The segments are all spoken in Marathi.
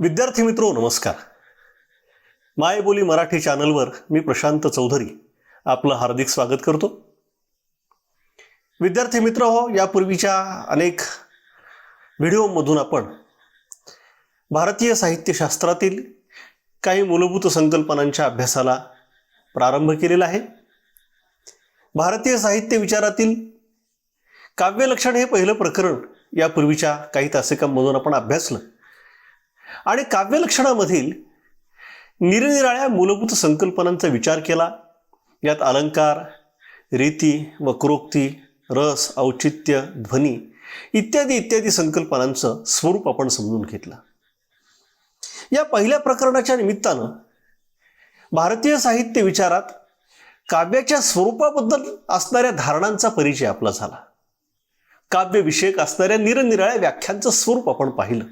विद्यार्थी मित्रो नमस्कार. मायबोली मराठी चॅनलवर मी प्रशांत चौधरी आपलं हार्दिक स्वागत करतो. विद्यार्थी मित्र हो, यापूर्वीच्या अनेक व्हिडिओमधून आपण भारतीय साहित्यशास्त्रातील काही मूलभूत संकल्पनांच्या अभ्यासाला प्रारंभ केलेला आहे. भारतीय साहित्य विचारातील काव्यलक्षण हे पहिलं प्रकरण यापूर्वीच्या काही तासिकांमधून आपण अभ्यासलं आणि काव्यलक्षणामधील निरनिराळ्या मूलभूत संकल्पनांचा विचार केला. यात अलंकार, रीती, वक्रोक्ती, रस, औचित्य, ध्वनी इत्यादी इत्यादी संकल्पनांचं स्वरूप आपण समजून घेतलं. या पहिल्या प्रकरणाच्या निमित्तानं भारतीय साहित्य विचारात काव्याच्या स्वरूपाबद्दल असणाऱ्या धारणांचा परिचय आपला झाला. काव्यविषयक असणाऱ्या निरनिराळ्या व्याख्यांचं स्वरूप आपण पाहिलं.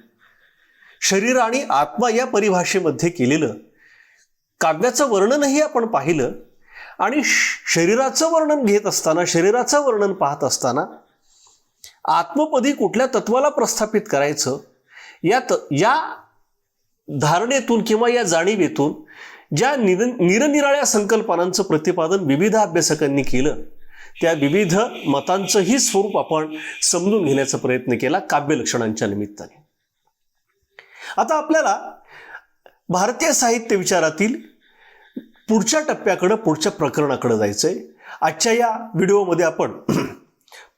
शरीर आणि आत्मा या परिभाषेमध्ये केलेलं काव्याचं वर्णनही आपण पाहिलं आणि शरीराचं वर्णन घेत असताना, शरीराचं वर्णन पाहत असताना आत्मपदी कुठल्या तत्वाला प्रस्थापित करायचं या धारणेतून किंवा या जाणीवेतून ज्या निरनिराळ्या संकल्पनांचं प्रतिपादन विविध अभ्यासकांनी केलं, त्या विविध मतांचंही स्वरूप आपण समजून घेण्याचा प्रयत्न केला काव्यलक्षणांच्या निमित्ताने. आता आपल्याला भारतीय साहित्य विचारातील पुढच्या टप्प्याकडे, पुढच्या प्रकरणाकडे जायचंय. आजच्या या व्हिडिओमध्ये आपण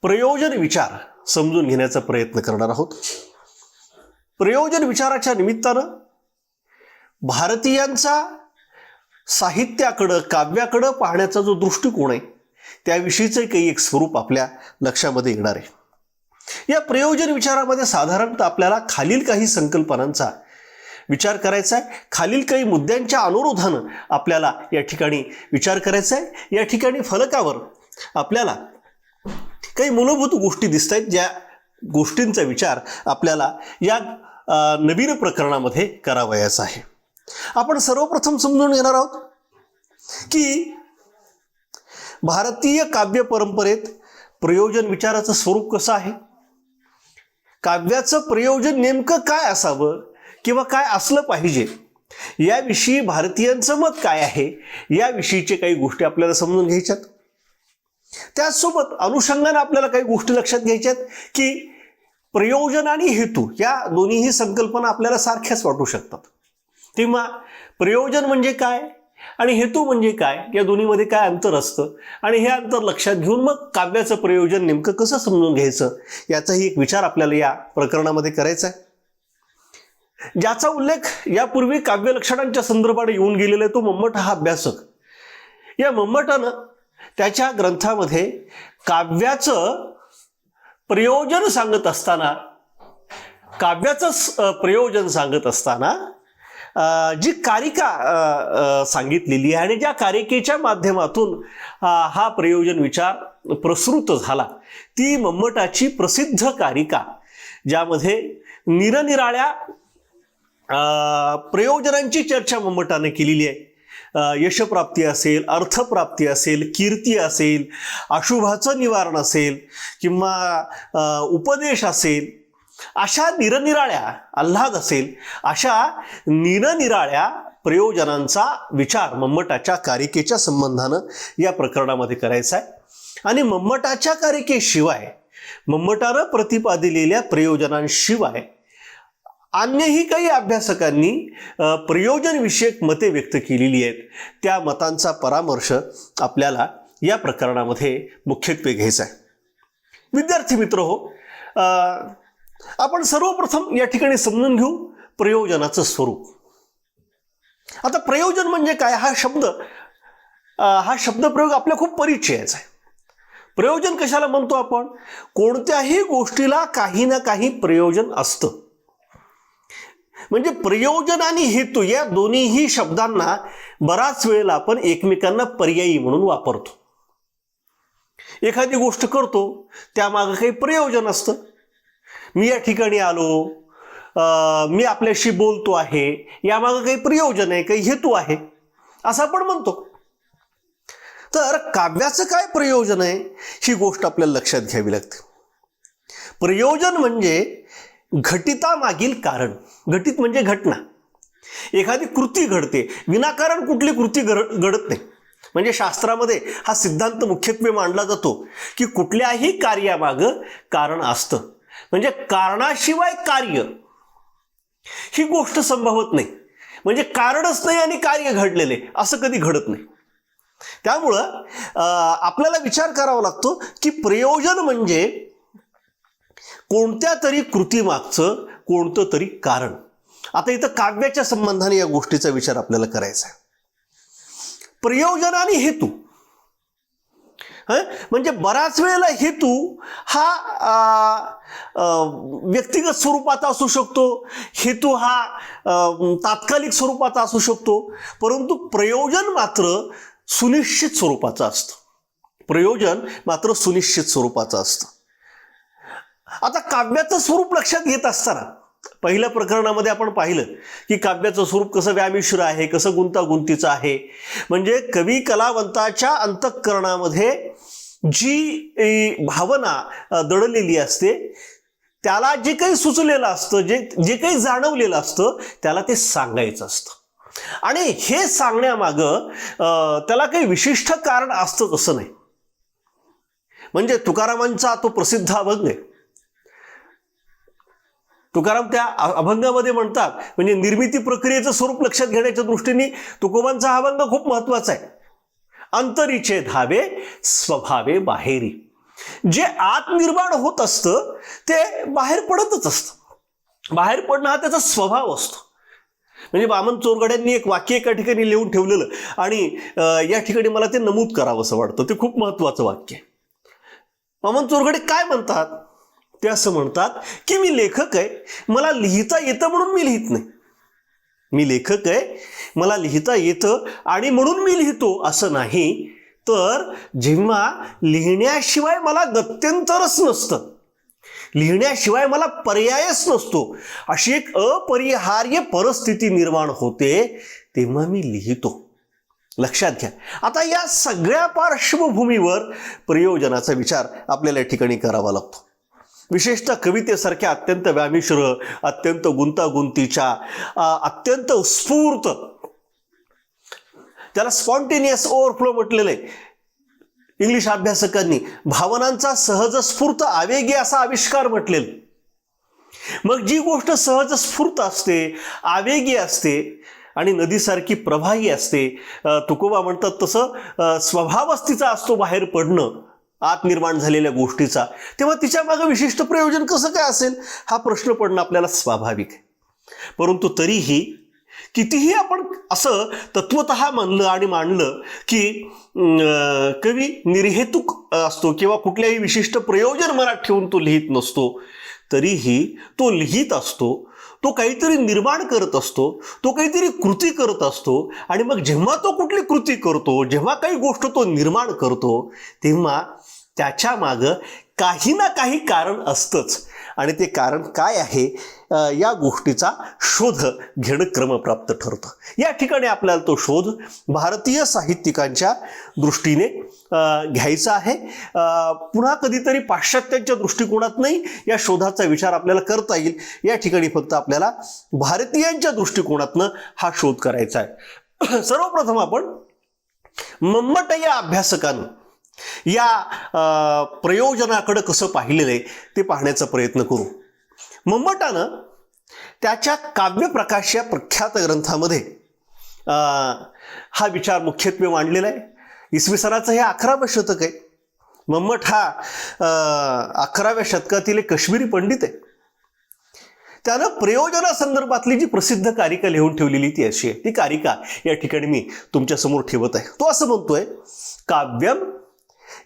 प्रयोजन विचार समजून घेण्याचा प्रयत्न करणार आहोत. प्रयोजन विचाराच्या निमित्तानं भारतीयांचा साहित्याकडं, काव्याकडं पाहण्याचा जो दृष्टिकोन आहे त्याविषयीचं काही एक स्वरूप आपल्या लक्षामध्ये येणार आहे. या प्रयोजन विचारामध्ये साधारणतः आपल्याला खालील काही संकल्पनांचा विचार करायचा आहे. खालील काही मुद्द्यांच्या अनुरोधानं आपल्याला या ठिकाणी विचार करायचा आहे. या ठिकाणी फलकावर आपल्याला काही मूलभूत गोष्टी दिसत आहेत, ज्या गोष्टींचा विचार आपल्याला या नवीन प्रकरणामध्ये करावयाचा आहे. आपण सर्वप्रथम समजून घेणार आहोत की भारतीय काव्य परंपरेत प्रयोजन विचाराचं स्वरूप कसं आहे, काव्याचं प्रयोजन नेमकं काय असावं किंवा काय असलं पाहिजे, याविषयी भारतीयांचं मत काय आहे, याविषयीचे काही गोष्टी आपल्याला समजून घ्यायच्यात. त्याचसोबत अनुषंगाने आपल्याला काही गोष्टी लक्षात घ्यायच्यात की प्रयोजन आणि हेतू या दोन्हीही संकल्पना आपल्याला सारख्याच वाटू शकतात. तेव्हा प्रयोजन म्हणजे काय आणि हेतू म्हणजे काय, या दोन्हीमध्ये काय अंतर असतं आणि हे अंतर लक्षात घेऊन मग काव्याचं प्रयोजन नेमकं कसं समजून घ्यायचं याचाही एक विचार आपल्याला या प्रकरणामध्ये करायचा आहे. ज्याचा उल्लेख यापूर्वी काव्यलक्षणांच्या संदर्भाने येऊन गेलेला आहे तो मम्मट हा अभ्यासक. या मम्मटानं त्याच्या ग्रंथामध्ये काव्याचं प्रयोजन सांगत असताना, काव्याचं प्रयोजन सांगत असताना जी कारिका सांगितलेली आहे आणि ज्या कारिकेच्या माध्यमातून हा प्रयोजन विचार प्रसृत झाला, ती मम्मटाची प्रसिद्ध कारिका, ज्यामध्ये निरनिराळ्या प्रयोजनांची चर्चा मम्मटाने केलेली आहे. यशप्राप्ती असेल, अर्थप्राप्ती असेल, कीर्ती असेल, अशुभाचं निवारण असेल किंवा उपदेश असेल, अशा निरनिराळ्या, आल्हाद असेल, अशा निरनिराळ्या प्रयोजनांचा विचार मम्मटाच्या कारिकेच्या संबंधानं या प्रकरणामध्ये करायचा आहे. आणि मम्मटाच्या कारिकेशिवाय, मम्मटानं प्रतिपादिलेल्या प्रयोजनांशिवाय अन्यही काही अभ्यासकांनी प्रयोजनविषयक मते व्यक्त केलेली आहेत. त्या मतांचा परामर्श आपल्याला या प्रकरणामध्ये मुख्यत्वे घ्यायचा आहे. विद्यार्थी मित्र हो, आपण सर्वप्रथम या ठिकाणी समजून घेऊ प्रयोजनाचं स्वरूप. आता प्रयोजन म्हणजे काय हा शब्दप्रयोग आपल्या खूप परिचयाचा आहे. प्रयोजन कशाला म्हणतो आपण? कोणत्याही गोष्टीला काही ना काही प्रयोजन असतं. म्हणजे प्रयोजन आणि हेतू या दोन्हीही शब्दांना बराच वेळेला आपण एकमेकांना पर्यायी म्हणून वापरतो. एखादी गोष्ट करतो त्यामागे काही प्रयोजन असतं. मी या ठिकाणी आलो, मी आपल्याशी बोलतो आहे, यामागे काही प्रयोजन आहे, काही हेतू आहे, असं आपण म्हणतो. तर काव्याचं काय प्रयोजन आहे ही गोष्ट आपल्याला लक्षात घ्यावी लागते. प्रयोजन म्हणजे घटितामागील कारण. घटित म्हणजे घटना. एखादी कृती घडते, विनाकारण कुठली कृती घडत नाही. म्हणजे शास्त्रामध्ये हा सिद्धांत मुख्यत्वे मांडला जातो की कुठल्याही कार्यामागं कारण असतं. म्हणजे कारणाशिवाय कार्य ही गोष्ट संभवत नाही. म्हणजे कारणच नाही आणि कार्य घडलेले असं कधी घडत नाही. त्यामुळं आपल्याला विचार करावा लागतो की प्रयोजन म्हणजे कोणत्या तरी कृतीमागचं कोणतं तरी कारण. आता इथं काव्याच्या संबंधाने या गोष्टीचा विचार आपल्याला करायचा आहे. प्रयोजन आणि हेतू, म्हणजे बराच वेळेला हेतू हा व्यक्तिगत स्वरूपाचा असू शकतो, हेतू हा तात्कालिक स्वरूपाचा असू शकतो, परंतु प्रयोजन मात्र सुनिश्चित स्वरूपाचं असतं. प्रयोजन मात्र सुनिश्चित स्वरूपाचं असतं. आता काव्याचं स्वरूप लक्षात घेत असताना पहिल्या प्रकरणामध्ये आपण पाहिलं की काव्याचं स्वरूप कसं व्यामिश्र आहे, कसं गुंतागुंतीचं आहे. म्हणजे कवी कलावंताच्या अंतःकरणामध्ये जी भावना दडलेली असते, त्याला जे काही सुचलेलं असतं, जे काही जाणवलेलं असतं, त्याला ते सांगायचं असतं. आणि हे सांगण्यामागं त्याला काही विशिष्ट कारण असतं असं नाही. म्हणजे तुकारामांचा तो प्रसिद्ध अभंग आहे. तुकाराम त्या अभंगामध्ये म्हणतात, म्हणजे निर्मिती प्रक्रियेचं स्वरूप लक्षात घेण्याच्या दृष्टीने तुकोबांचा हा अभंग खूप महत्वाचा आहे. अंतरीचे धावे स्वभावे बाहेरी. जे आत निर्माण होत असतं ते बाहेर पडतच असतं. बाहेर पडणं हा त्याचा स्वभाव असतो. म्हणजे वामन चोरगड्यांनी एक वाक्य एका ठिकाणी लिहून ठेवलेलं आणि या ठिकाणी मला ते नमूद करावं असं वाटतं. ते खूप महत्वाचं वाक्य आहे. वामन चोरगडे काय म्हणतात? ते असं म्हणतात की मी लेखक आहे, मला लिहिता येतं म्हणून मी लिहित नाही. मी लेखक आहे, मला लिहिता येतं आणि म्हणून मी लिहितो असं नाही, तर जेव्हा लिहिण्याशिवाय मला गत्यंतरच नसतं, लिहिण्याशिवाय मला पर्यायच नसतो, अशी एक अपरिहार्य परिस्थिती निर्माण होते, तेव्हा मी लिहितो. लक्षात घ्या. आता या सगळ्या पार्श्वभूमीवर प्रयोजनाचा विचार आपल्याला या ठिकाणी करावा लागतो. विशेषतः कवितेसारख्या अत्यंत व्यामिश्र, अत्यंत गुंतागुंतीच्या, अत्यंत उत्स्फूर्त, त्याला स्पॉन्टेनियस ओव्हरफ्लो म्हटलेलं आहे इंग्लिश अभ्यासकांनी. भावनांचा सहजस्फूर्त आवेगी असा आविष्कार म्हटलेला. मग जी गोष्ट सहजस्फूर्त असते, आवेगी असते आणि नदीसारखी प्रवाही असते, तुकोबा म्हणतात तसं स्वभावच तिचा असतो बाहेर पडणं आत निर्माण झालेल्या गोष्टीचा, तेव्हा तिच्या मागे विशिष्ट प्रयोजन कसं काय असेल हा प्रश्न पडणं आपल्याला स्वाभाविक आहे. परंतु तरीही कितीही आपण असं तत्वतः म्हणलं आणि मांडलं की कवी निर्हेतुक असतो किंवा कुठल्याही विशिष्ट प्रयोजन मनात ठेवून तो लिहित नसतो, तरीही तो लिहित असतो, तो काहीतरी निर्माण करत असतो, तो काहीतरी कृती करत असतो. आणि मग जेव्हा तो कुठली कृती करतो, जेव्हा काही गोष्ट तो निर्माण करतो, तेव्हा त्याच्या मागं काही ना काही कारण असतंच. आणि ते कारण काय आहे या गोष्टीचा शोध घेणं क्रमप्राप्त ठरतं. या ठिकाणी आपल्याला तो शोध भारतीय साहित्यिकांच्या दृष्टीने घ्यायचा आहे. पुन्हा कधीतरी पाश्चात्यांच्या दृष्टिकोनात नाही या शोधाचा विचार आपल्याला करता येईल. या ठिकाणी फक्त आपल्याला भारतीयांच्या दृष्टिकोनातनं हा शोध करायचा आहे. सर्वप्रथम आपण मम्मट या अभ्यासकानं या प्रयोजनाकडे कसं पाहिलेलं आहे ते पाहण्याचा प्रयत्न करू. मम्मटानं त्याच्या काव्यप्रकाश या प्रख्यात ग्रंथामध्ये हा विचार मुख्यत्वे मांडलेला आहे. इसवी सनाचं हे 11वं शतक आहे. मम्मट हा 11व्या शतकातील एक काश्मीरी पंडित आहे. त्यानं प्रयोजनासंदर्भातली जी प्रसिद्ध कारिका लिहून ठेवलेली ती अशी आहे. ती कारिका या ठिकाणी मी तुमच्या समोर ठेवत आहे. तो असं म्हणतोय, काव्यम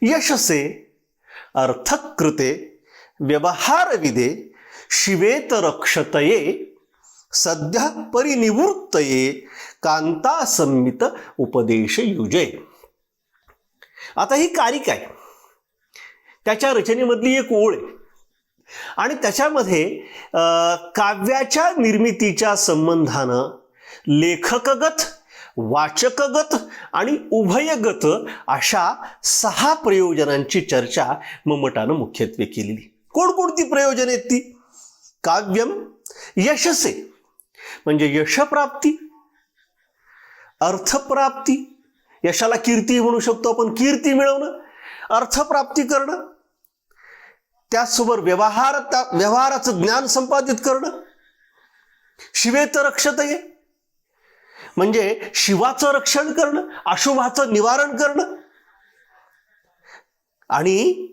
यशसे अर्थकृते व्यवहारविदे शिवेत रक्षतये सद्य परिनिवृत्तये कांता संमित उपदेश युजे. आता ही कारिका आहे, त्याच्या रचनेमधली एक ओळ आहे आणि त्याच्यामध्ये काव्याच्या निर्मितीच्या संबंधानं लेखकगत, वाचकगत आणि उभयगत अशा 6 प्रयोजनांची चर्चा मम्मटानं मुख्यत्वे केलेली. कोणकोणती प्रयोजन आहेत ती? काव्यम यशसे, म्हणजे यशप्राप्ती, अर्थप्राप्ती, यशाला कीर्ती म्हणू शकतो आपण, कीर्ती मिळवणं, अर्थप्राप्ती करणं, त्याचसोबत व्यवहाराचं ज्ञान संपादित करणं, शिवेत रक्षतये, म्हणजे शिवाचं रक्षण करणं, अशुभाचं निवारण करणं, आणि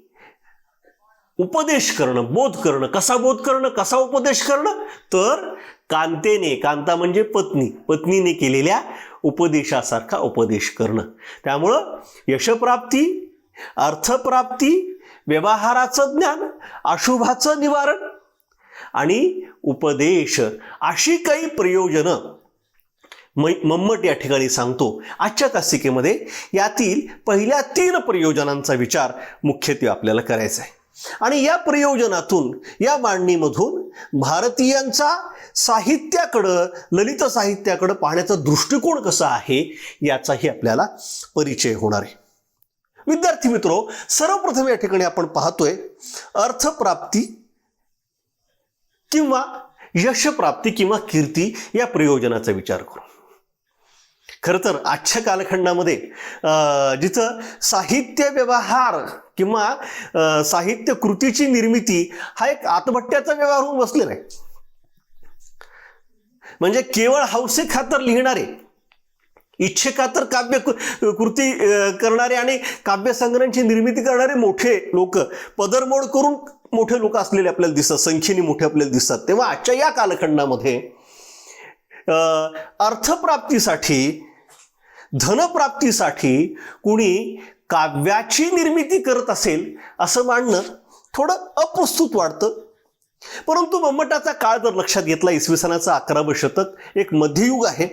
उपदेश करणं, बोध करणं. कसा बोध करणं, कसा उपदेश करणं, तर कांतेने, कांता म्हणजे पत्नी, पत्नीने केलेल्या उपदेशासारखा उपदेश करणं. त्यामुळं यशप्राप्ती, अर्थप्राप्ती, व्यवहाराचं ज्ञान, अशुभाचं निवारण आणि उपदेश, अशी काही प्रयोजनं मम्मट या ठिकाणी सांगतो. आजच्या तासिकेमध्ये यातील पहिल्या 3 प्रयोजनांचा विचार मुख्यत्वे आपल्याला करायचा आहे. आणि या प्रयोजनातून, या मांडणीमधून भारतीयांचा साहित्याकडं, ललित साहित्याकडं पाहण्याचा दृष्टिकोन कसा आहे याचाही आपल्याला परिचय होणार आहे. विद्यार्थी मित्रो, सर्वप्रथम या ठिकाणी आपण पाहतोय अर्थप्राप्ती किंवा यशप्राप्ती किंवा कीर्ती या प्रयोजनाचा विचार करू. खरं तर आजच्या कालखंडामध्ये जिथं साहित्य व्यवहार किंवा साहित्य कृतीची निर्मिती हा एक आतभट्ट्याचा व्यवहार होऊन बसलेला आहे. म्हणजे केवळ हौसे खातर लिहिणारे, इच्छेखातर काव्य कृती करणारे आणि काव्यसंग्रहांची निर्मिती करणारे मोठे लोक, पदरमोड करून मोठे लोक असलेले आपल्याला दिसतात, संख्येने मोठे आपल्याला दिसतात. तेव्हा आजच्या या कालखंडामध्ये अर्थप्राप्तीसाठी, धनप्राप्तीसाठी कुणी काव्याची निर्मिती करत असेल असं मानणं थोडं अप्रस्तुत वाटतं. परंतु मम्मटाचा काळ जर लक्षात घेतला, इसवी सनाचं 11वं शतक, एक मध्ययुग आहे.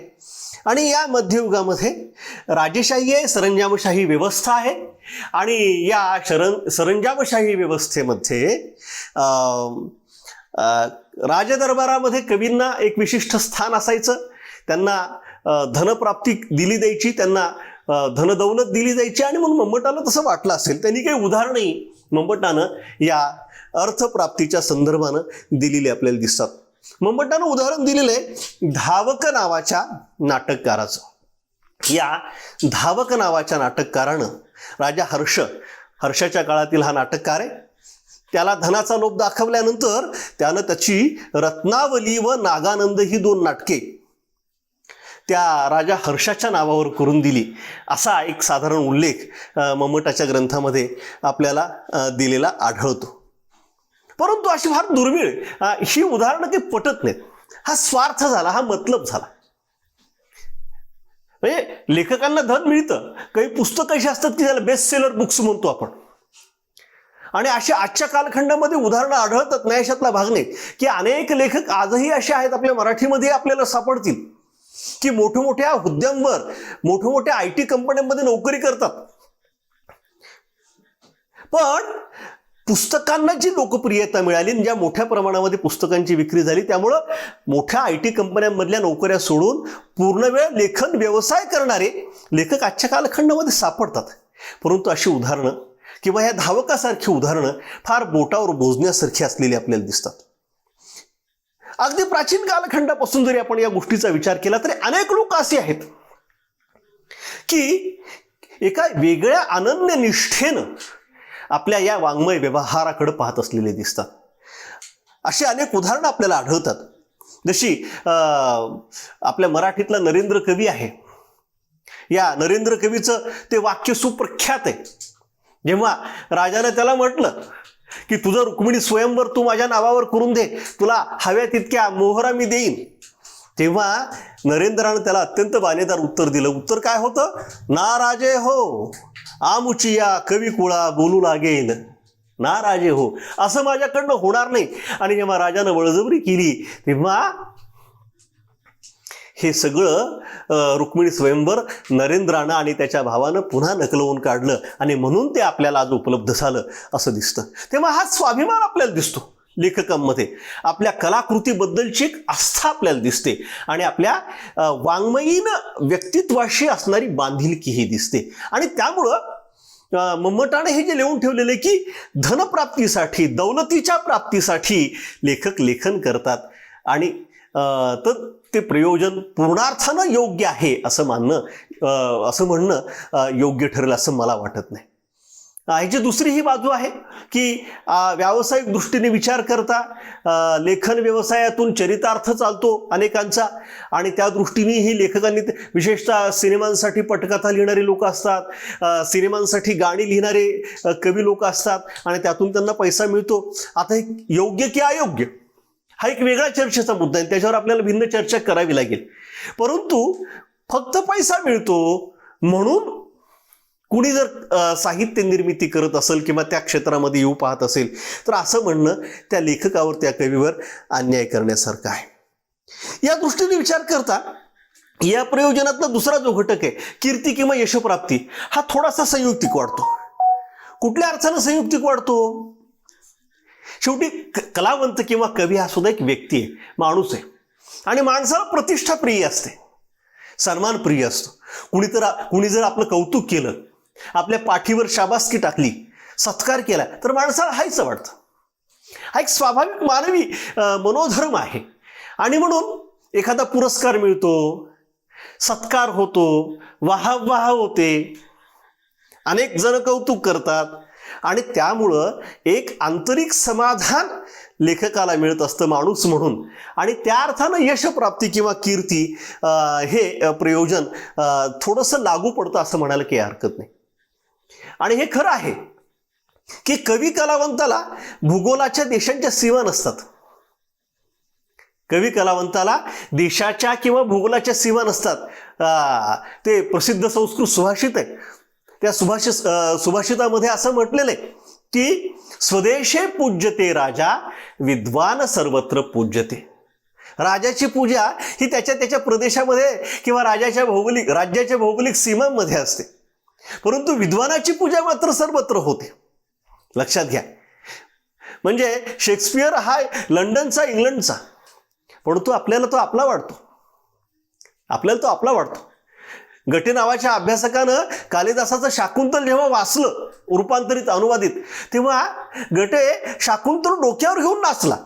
आणि या मध्ययुगामध्ये राजेशाही आहे, सरंजामशाही व्यवस्था आहे. आणि या सरंजामशाही व्यवस्थेमध्ये राजदरबारामध्ये कवींना एक विशिष्ट स्थान असायचं. त्यांना धनप्राप्ती दिली जायची, त्यांना धनदौलत दिली जायची. आणि म्हणून मम्मटाला तसं वाटलं असेल. त्यांनी काही उदाहरणही मम्मटानं या अर्थप्राप्तीच्या संदर्भानं दिलेली आपल्याला दिसतात. मम्मटानं उदाहरण दिलेलं आहे धावक नावाच्या नाटककाराचं. या धावक नावाच्या नाटककारानं, राजा हर्षाच्या काळातील हा नाटककार आहे, त्याला धनाचा लोभ दाखवल्यानंतर त्यानं त्याची रत्नावली व नागानंद ही 2 नाटके त्या राजा हर्षाच्या नावावर करून दिली, असा एक साधारण उल्लेख मम्मटाच्या ग्रंथामध्ये आपल्याला दिलेला आढळतो. परंतु अशी फार दुर्मिळ ही उदाहरणं काही पटत नाहीत. हा स्वार्थ झाला, हा मतलब झाला. म्हणजे लेखकांना धन मिळतं, काही पुस्तकं अशी असतात की ज्याला बेस्ट सेलर बुक्स म्हणतो आपण, आणि अशी आजच्या कालखंडामध्ये उदाहरणं आढळतात. नाही अशातला भाग नाही की अनेक लेखक आजही असे आहेत, आपल्या मराठीमध्ये आपल्याला सापडतील, की मोठमोठ्या हुद्द्यांवर, मोठमोठ्या IT कंपन्यांमध्ये नोकरी करतात. पण पुस्तकांना जी लोकप्रियता मिळाली, ज्या मोठ्या प्रमाणामध्ये पुस्तकांची विक्री झाली, त्यामुळं मोठ्या IT कंपन्यांमधल्या नोकऱ्या सोडून पूर्णवेळ लेखन व्यवसाय करणारे लेखक आजच्या कालखंडामध्ये सापडतात. परंतु अशी उदाहरणं किंवा ह्या धावकासारखी उदाहरणं फार बोटावर मोजण्यासारखी असलेली आपल्याला दिसतात. अगदी प्राचीन कालखंडापासून जरी आपण या गोष्टीचा विचार केला तरी अनेक लोक असे आहेत की एका वेगळ्या अनन्य निष्ठेनं आपल्या या वाङ्मय व्यवहाराकडे पाहत असलेले दिसतात. अशी अनेक उदाहरणं आपल्याला आढळतात. जशी आपल्या मराठीतला नरेंद्र कवी आहे. या नरेंद्र कवीचं ते वाक्य सुप्रख्यात आहे. जेव्हा राजाने त्याला म्हटलं की तुझं रुक्मिणी स्वयंवर तू माझ्या नावावर करून दे, तुला हव्या तितक्या मोहरा मी देईन, तेव्हा नरेंद्रानं त्याला अत्यंत बाणेदार उत्तर दिलं. उत्तर काय होतं? ना राजे हो आमुचिया कवी कुळा बोलू लागेल, ना राजे हो, असं माझ्याकडनं होणार नाही. आणि जेव्हा राजानं बळजबरी केली तेव्हा हे सगळं रुक्मिणी स्वयंवर नरेंद्रानं आणि त्याच्या भावानं पुन्हा नकलवून काढलं आणि म्हणून ते आपल्याला आज उपलब्ध झालं असं दिसतं. तेव्हा हा स्वाभिमान आपल्याला दिसतो लेखकांमध्ये, आपल्या कलाकृतीबद्दलची एक आस्था आपल्याला दिसते आणि आपल्या वाङ्मयीन व्यक्तित्वाशी असणारी बांधिलकीही दिसते. आणि त्यामुळं मम्मटाने हे जे लिहून ठेवलेले की धनप्राप्तीसाठी, दौलतीच्या प्राप्तीसाठी लेखक लेखन करतात आणि तर ते प्रयोजन पूर्णार्थानं योग्य आहे असं म्हणणं योग्य ठरेल असं मला वाटत नाही. ह्याची दुसरी ही बाजू आहे की व्यावसायिक दृष्टीने विचार करता लेखन व्यवसायातून चरितार्थ चालतो अनेकांचा आणि त्या दृष्टीने ही लेखकांनी विशेषतः सिनेमांसाठी पटकथा लिहिणारे लोक असतात, सिनेमांसाठी गाणी लिहिणारे कवी लोक असतात आणि त्यातून त्यांना पैसा मिळतो. आता हे योग्य की अयोग्य हा एक वेगळा चर्चेचा मुद्दा आहे, त्याच्यावर आपल्याला भिन्न चर्चा करावी लागेल. परंतु फक्त पैसा मिळतो म्हणून कुणी जर साहित्य निर्मिती करत असेल किंवा त्या क्षेत्रामध्ये येऊ पाहत असेल तर असं म्हणणं त्या लेखकावर, त्या कवीवर अन्याय करण्यासारखं आहे. या दृष्टीने विचार करता या प्रयोजनातला दुसरा जो घटक आहे कीर्ती किंवा यशप्राप्ती हा थोडासा संयुक्तिक वाढतो. कुठल्या अर्थानं संयुक्तिक वाढतो? शेवटी कलावंत किंवा कवी हा सुद्धा एक व्यक्ती आहे, माणूस आहे आणि माणसाला प्रतिष्ठा प्रिय असते, सन्मान प्रिय असतो. कुणी जर आपलं कौतुक केलं, आपल्या पाठीवर शाबासकी टाकली, सत्कार केला तर माणसाला हायचं वाटतं. हा एक स्वाभाविक मानवी मनोधर्म आहे आणि म्हणून एखादा पुरस्कार मिळतो, सत्कार होतो, वाह होते, अनेक जण कौतुक करतात आणि त्यामुळं एक आंतरिक समाधान लेखकाला मिळत असतं माणूस म्हणून आणि त्या अर्थानं यशप्राप्ती किंवा कीर्ती हे प्रयोजन थोडंसं लागू पडतं असं म्हणायला काही हरकत नाही. आणि हे खरं आहे की कवी कलावंताला भूगोलाच्या देशांच्या सीमा नसतात. कवी कलावंताला देशाच्या किंवा भूगोलाच्या सीमा नसतात. ते प्रसिद्ध संस्कृत सुभाषित आहे, त्या सुभाषितामध्ये असं म्हटलेलं आहे की स्वदेशे पूज्यते राजा, विद्वान सर्वत्र पूज्यते. राजाची पूजा ही त्याच्या प्रदेशामध्ये किंवा राज्याच्या भौगोलिक सीमांमध्ये असते, परंतु विद्वानाची पूजा मात्र सर्वत्र होते. लक्षात घ्या. म्हणजे शेक्सपियर हा लंडनचा, इंग्लंडचा, परंतु आपल्याला तो आपला वाटतो. गटे नावाच्या अभ्यासकानं कालिदासाचं शाकुंतल जेव्हा वाचलं रूपांतरित अनुवादित, तेव्हा गटे शाकुंतल डोक्यावर घेऊन नाचला.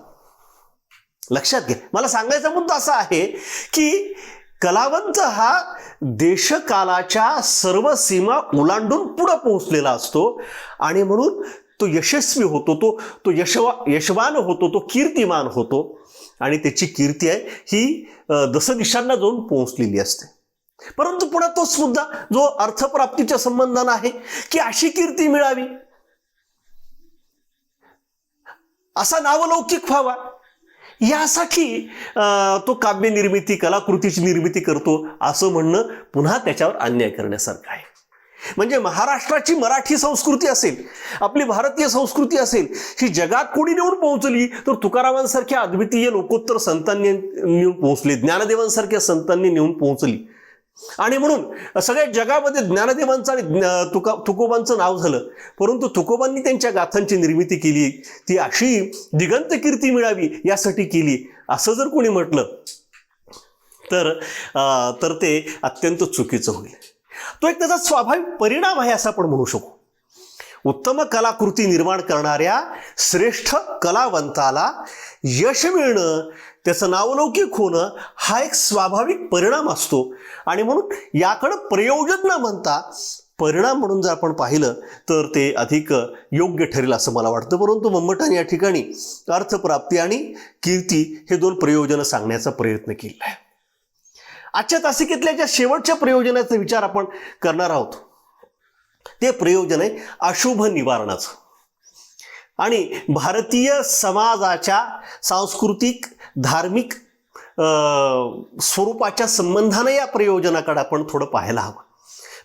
लक्षात घ्या. मला सांगायचा मुद्दा असा आहे की कलावंत हा देशकालाच्या सर्व सीमा ओलांडून पुढे पोहोचलेला असतो आणि म्हणून तो यशस्वी होतो, तो यशवान होतो, तो कीर्तिमान होतो आणि त्याची कीर्ती आहे ही दशदिशांना जाऊन पोहोचलेली असते. परंतु पुन्हा तोच मुद्दा जो अर्थप्राप्तीच्या संबंधाने आहे की अशी कीर्ती मिळावी, असा नावलौकिक व्हावा, यासाठी तो काव्य निर्मिती, कलाकृतीची निर्मिती करतो असं म्हणणं पुन्हा त्याच्यावर अन्याय करण्यासारखं आहे. म्हणजे महाराष्ट्राची मराठी संस्कृती असेल, आपली भारतीय संस्कृती असेल, ही जगात कोणी नेऊन पोहोचली तर तुकारामांसारख्या अद्वितीय लोकोत्तर संतांनी नेऊन पोहोचली, ज्ञानदेवांसारख्या संतांनी नेऊन पोहोचली आणि म्हणून सगळ्या जगामध्ये ज्ञानदेवांचं आणि तुकोबांचं नाव झालं. परंतु तुकोबांनी त्यांच्या गाथांची निर्मिती केली, ती अशी दिगंत कीर्ती मिळावी यासाठी केली असं जर कोणी म्हटलं तर ते अत्यंत चुकीचं होईल. तो एक त्याचा स्वाभाविक परिणाम आहे असं आपण म्हणू शकू. उत्तम कलाकृती निर्माण करणाऱ्या श्रेष्ठ कलावंताला यश मिळणं, त्याचं नावलौकिक होणं हा एक स्वाभाविक परिणाम असतो आणि म्हणून याकडं प्रयोजन न म्हणता परिणाम म्हणून जर आपण पाहिलं तर ते अधिक योग्य ठरेल असं मला वाटतं. परंतु मम्मटाने या ठिकाणी अर्थप्राप्ती आणि कीर्ती हे दोन प्रयोजनं सांगण्याचा प्रयत्न केला आहे. आजच्या तासिकेतल्या ज्या शेवटच्या प्रयोजनाचा विचार आपण करणार आहोत ते प्रयोजन आहे अशुभ निवारणाचं आणि भारतीय समाजाच्या सांस्कृतिक धार्मिक स्वरूपाच्या संबंधाने या प्रयोजनाकडे आपण थोडं पाहायला हवं.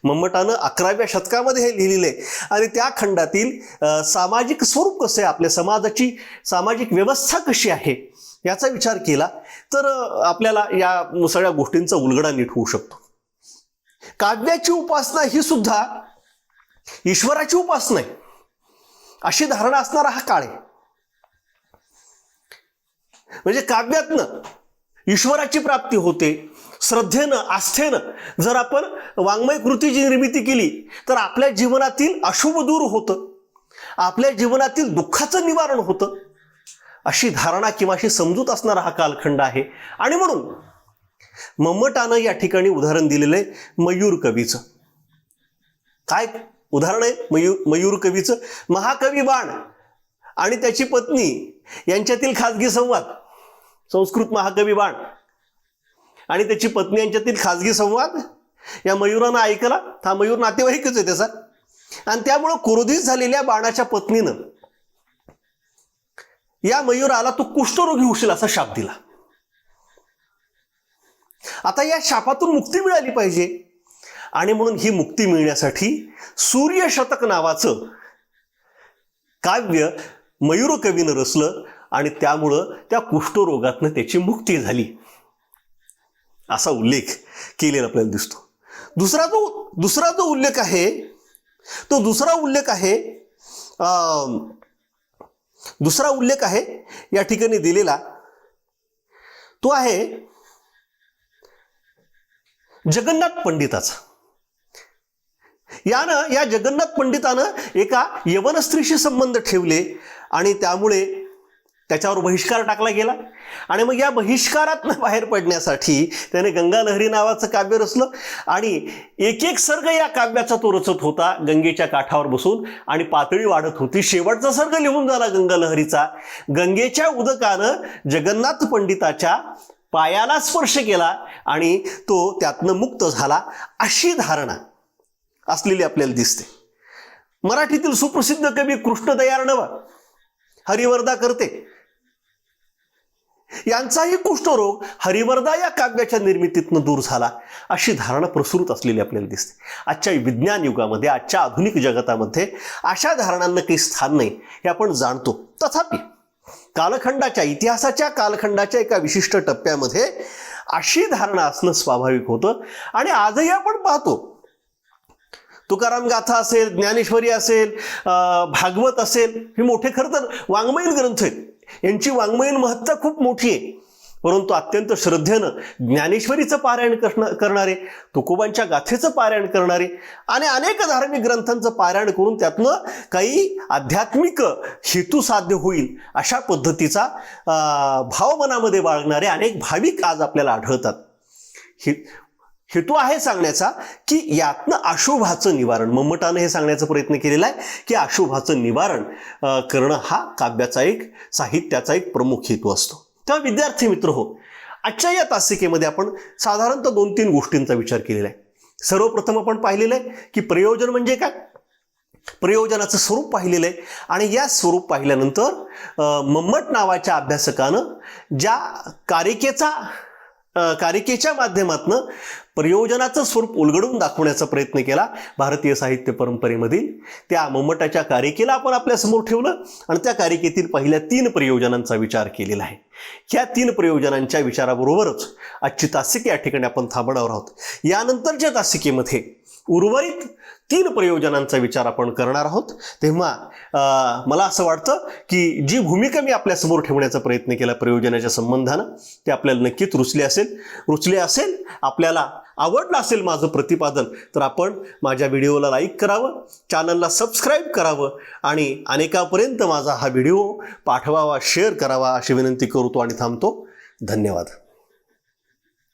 मम्मटानं 11व्या शतकामध्ये हे लिहिलेलं आहे आणि त्या खंडातील सामाजिक स्वरूप कसं आहे, आपल्या समाजाची सामाजिक व्यवस्था कशी आहे याचा विचार केला तर आपल्याला या सगळ्या गोष्टींचा उलगडा नीट होऊ शकतो. काव्याची उपासना ही सुद्धा ईश्वराची उपासना आहे अशी धारणा असणारा हा काळ आहे. म्हणजे काव्यातनं ईश्वराची प्राप्ती होते, श्रद्धेनं आस्थेनं जर आपण वाङ्मय कृतीची निर्मिती केली तर आपल्या जीवनातील अशुभ दूर होतं, आपल्या जीवनातील दुःखाचं निवारण होतं, अशी धारणा किंवा अशी समजूत असणारा हा कालखंड आहे. आणि म्हणून मम्मटानं या ठिकाणी उदाहरण दिलेलं आहे मयूर कवीचं. काय उदाहरण आहे मयूर कवीचं? महाकवी बाण आणि त्याची पत्नी यांच्यातील खाजगी संवाद. संस्कृत महाकवी बाण आणि त्याची पत्नी यांच्यातील खाजगी संवाद या मयूरानं ऐकला. हा मयूर नातेवाईकच आहे त्याचा. आणि त्यामुळं क्रोधित झालेल्या बाणाच्या पत्नीनं या मयूराला तू कुष्ठरोगी होशील असा शाप दिला. आता या शापातून मुक्ती मिळाली पाहिजे आणि म्हणून ही मुक्ती मिळण्यासाठी सूर्यशतक नावाचं काव्य मयूर कवीनं रचलं आणि त्यामुळं त्या कुष्ठरोगातनं त्याची मुक्ती झाली असा उल्लेख केलेला आपल्याला दिसतो. दुसरा जो उल्लेख आहे तो दुसरा उल्लेख आहे या ठिकाणी दिलेला, तो आहे जगन्नाथ पंडिताचा. या जगन्नाथ पंडितानं एका यवन स्त्रीशी संबंध ठेवले आणि त्यामुळे त्याच्यावर बहिष्कार टाकला गेला. आणि मग या बहिष्कारातनं बाहेर पडण्यासाठी त्याने गंगालहरी नावाचं काव्य रचलं आणि एक एक सर्ग या काव्याचा तो रचत होता गंगेच्या काठावर बसून आणि पातळी वाढत होती. शेवटचा सर्ग लिहून झाला गंगालहरीचा. गंगेच्या उदकानं जगन्नाथ पंडिताच्या पायाला स्पर्श केला आणि तो त्यातनं मुक्त झाला, अशी धारणा असलेली आपल्याला दिसते. मराठीतील सुप्रसिद्ध कवी कृष्णदयाळ नवा, हरिवरदा करते, यांचाही कुष्ठरोग हरिवरदा या काव्याच्या निर्मितीतनं दूर झाला, अशी धारणा प्रसृत असलेली आपल्याला दिसते. आजच्या विज्ञान युगामध्ये, आजच्या आधुनिक जगतामध्ये अशा धारणांना काही स्थान नाही हे आपण जाणतो. तथापि इतिहासाच्या कालखंडाच्या एका विशिष्ट टप्प्यामध्ये अशी धारणा असणं स्वाभाविक होतं. आणि आजही आपण पाहतो, तुकाराम गाथा असेल, ज्ञानेश्वरी असेल, भागवत असेल, हे मोठे खरं तर वाङ्मयीन ग्रंथ आहेत. यांची वाङ्मयीन महत्ता खूप मोठी आहे. परंतु अत्यंत श्रद्धेनं ज्ञानेश्वरीचं पारायण करणारे, तुकोबांच्या गाथेचं पारायण करणारे आणि अनेक धार्मिक ग्रंथांचं पारायण करून त्यातनं काही आध्यात्मिक हेतू साध्य होईल अशा पद्धतीचा भाव मनामध्ये बाळगणारे अनेक भाविक आज आपल्याला आढळतात. हेतू आहे सांगण्याचा की यातनं अशुभाचं निवारण, मम्मटानं हे सांगण्याचा प्रयत्न केलेला आहे की अशुभाचं निवारण करणं हा काव्याचा साहित्याचा एक प्रमुख हेतू असतो. तेव्हा विद्यार्थी मित्र हो, आजच्या या तासिकेमध्ये आपण साधारणतः 2-3 गोष्टींचा विचार केलेला आहे. सर्वप्रथम आपण पाहिलेलं आहे की प्रयोजन म्हणजे काय, प्रयोजनाचं स्वरूप पाहिलेलं आहे. आणि या स्वरूप पाहिल्यानंतर मम्मट नावाच्या अभ्यासकानं ज्या कारिकेच्या माध्यमातून प्रयोजनाचं स्वरूप उलगडून दाखवण्याचा प्रयत्न केला भारतीय साहित्य परंपरेमधील, त्या मम्मटाच्या कारिकेला आपण आपल्यासमोर ठेवलं आणि त्या कारिकेतील पहिल्या 3 प्रयोजनांचा विचार केलेला आहे. ह्या 3 प्रयोजनांच्या विचाराबरोबरच आजची तासिका या ठिकाणी आपण थांबणार आहोत. यानंतरच्या तासिकेमध्ये उर्वरित 3 प्रयोजनांचा विचार आपण करणार आहोत. तेव्हा मला असं वाटतं की जी भूमिका मी आपल्यासमोर ठेवण्याचा प्रयत्न केला प्रयोजनाच्या संबंधानं ते आपल्याला नक्कीच रुचले असेल. आपल्याला आवडलं असेल माझं प्रतिपादन तर आपण माझ्या व्हिडिओला लाईक करावं, चॅनलला सबस्क्राईब करावं आणि अनेकापर्यंत माझा हा व्हिडिओ पाठवावा, शेअर करावा अशी विनंती करतो आणि थांबतो. धन्यवाद.